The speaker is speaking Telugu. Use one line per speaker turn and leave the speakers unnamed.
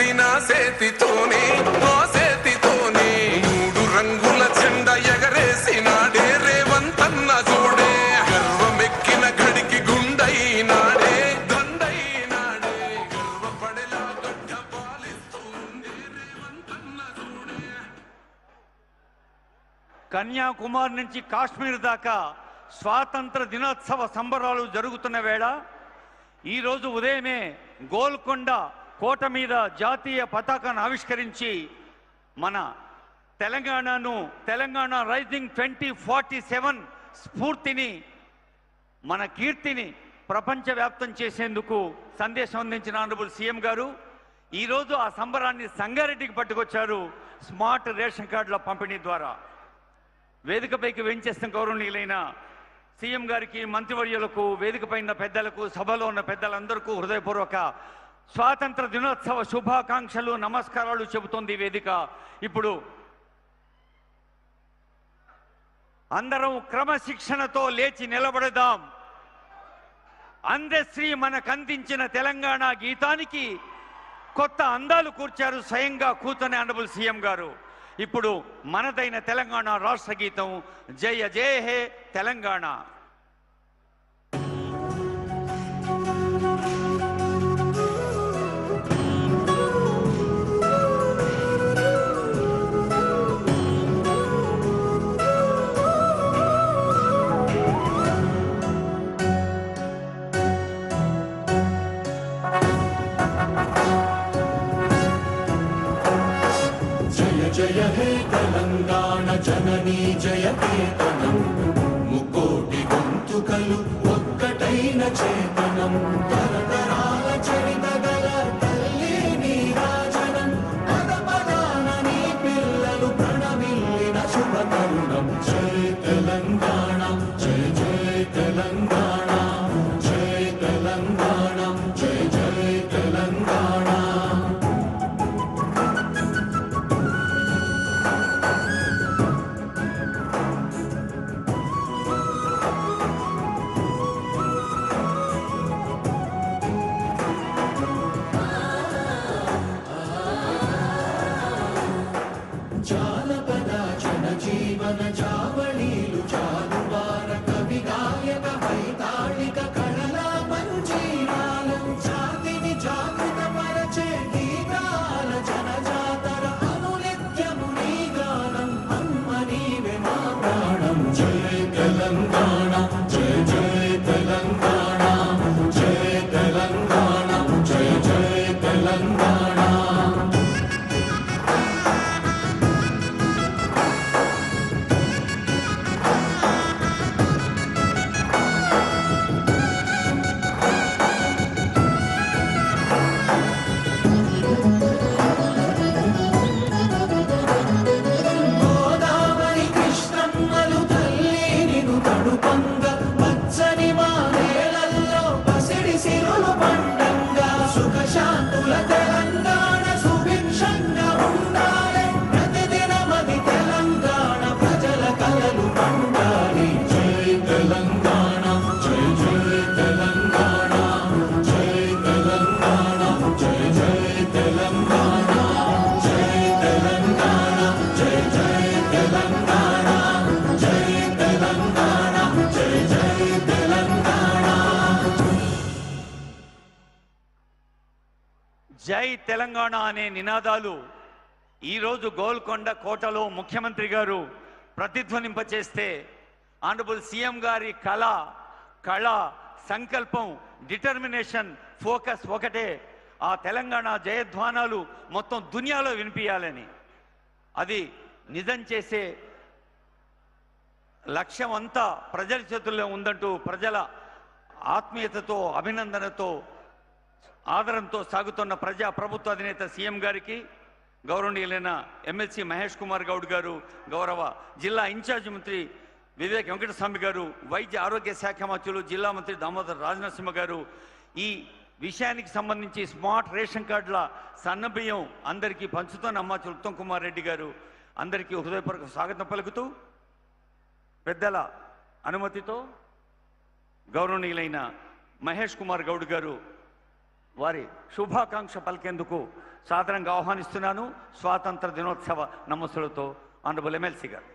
గుద్దిన సేతితోనే ఓ సేతితోనే మూడు రంగుల జెండా ఎగరేసినాడే రేవంతన్న చూడే గర్వమెక్కిన గడికి గుండైనాడే దండైనాడే గర్వపడేలా గడ్డ పాలిస్తూండే రేవంతన్న చూడే.
కన్యాకుమారి నుంచి కాశ్మీర్ దాకా స్వాతంత్ర దినోత్సవ సంబరాలు జరుగుతున్న వేళ ఈరోజు ఉదయమే గోల్కొండ కోట మీద జాతీయ పతాకాన్ని ఆవిష్కరించి మన తెలంగాణ రైజింగ్ 2047 స్ఫూర్తిని మన కీర్తిని ప్రపంచవ్యాప్తం చేసేందుకు సందేశం అందించిన ఆనరబుల్ సీఎం గారు ఈరోజు ఆ సంబరాన్ని సంగారెడ్డికి పట్టుకొచ్చారు స్మార్ట్ రేషన్ కార్డుల పంపిణీ ద్వారా. వేదికపైకి వెంచేస్తున్న గౌరవనీయులైన సీఎం గారికి, మంత్రివర్యులకు, వేదికపైన పెద్దలకు, సభలో ఉన్న పెద్దలందరికీ హృదయపూర్వక స్వాతంత్ర దినోత్సవ శుభాకాంక్షలు, నమస్కారాలు చెబుతోంది వేదిక. ఇప్పుడు అందరం క్రమశిక్షణతో లేచి నిలబడదాం. అందశ్రీ మనకందించిన తెలంగాణ గీతానికి కొత్త అందాలు కూర్చారు స్వయంగా కూర్చొని ఆనరబుల్ సీఎం గారు. ఇప్పుడు మనదైన తెలంగాణ రాష్ట్ర గీతం జయ జయ హే తెలంగాణ.
జయ హే తెలంగాణ జననీ జయ కేతనం ముకోటి గొంతుకలు ఒక్కటైన చేతనం తరతరాల చరిత గల తల్లి నీరాజనం పద పదాన నీ పిల్లలు ప్రణమిల్లిన శుభ తరుణం. జయ తెలంగాణ జయ జయ తెలంగాణ జయ తెలంగాణ జయ జయ తెలంగాణ. జానపద జనజీవన జావళీలు జాలువార కవి గాయక వైతాళిక కళల మంజీరాలం జాతిని జాగృత పరచే గీతాల జనజాతర అనునిత్యము నీ గానం అమ్మ నీవే మా ప్రాణం. జయ తెలంగాణ జయ జయ తెలంగాణ జయ తెలంగాణ జయ జయ తెలంగాణ. గోదావరి కృష్ణమ్మలు తల్లి నిన్ను తడుపంగ పచ్చని మా నేలల్లో పసిడి సిరులు పండంగా సుఖశాంతుల తెలంగాణ సుభిక్షంగా ఉండాలి. ప్రతిదినమది తెలంగాణ ప్రజల కలలు పండాలి. జై తెలంగాణ జై జై తెలంగాణ జై తెలంగాణ జై జై తెలంగాణ జై తెలంగాణ జై జై తెలంగాణ జై తెలంగాణ జై జై తెలంగాణ.
జై తెలంగాణ అనే నినాదాలు ఈరోజు గోల్కొండ కోటలో ముఖ్యమంత్రి గారు ప్రతిధ్వనింపచేస్తే ఆనరబుల్ సీఎం గారి కళ సంకల్పం, డిటర్మినేషన్, ఫోకస్ ఒకటే, ఆ తెలంగాణ జయధ్వానాలు మొత్తం దునియాలో వినిపించాలని. అది నిజం చేసే లక్ష్యం అంతా ప్రజల చేతుల్లో ఉందంటూ ప్రజల ఆత్మీయతతో, అభినందనతో, ఆదరంతో సాగుతున్న ప్రజా ప్రభుత్వ అధినేత సీఎం గారికి, గౌరవనీయులైన ఎమ్మెల్సీ మహేష్ కుమార్ గౌడ్ గారు, గౌరవ జిల్లా ఇన్ఛార్జి మంత్రి వివేక్ వెంకటస్వామి గారు, వైద్య ఆరోగ్య శాఖ మంత్రులు జిల్లా మంత్రి దామోదర్ రాజనరసింహ గారు, ఈ విషయానికి సంబంధించి స్మార్ట్ రేషన్ కార్డుల సన్నబియ్యం అందరికీ పంచుతున్న అమ్మాచులు ఉత్తమ్ కుమార్ రెడ్డి గారు అందరికీ హృదయపూర్వక స్వాగతం పలుకుతూ పెద్దల అనుమతితో గౌరవనీయులైన మహేష్ కుమార్ గౌడ్ గారు వారి శుభాకాంక్ష పలికేందుకు సాదరంగా ఆహ్వానిస్తున్నాను. స్వాతంత్ర దినోత్సవ నమస్సులతో ఆనరబుల్ ఎమ్మెల్సీ గారు.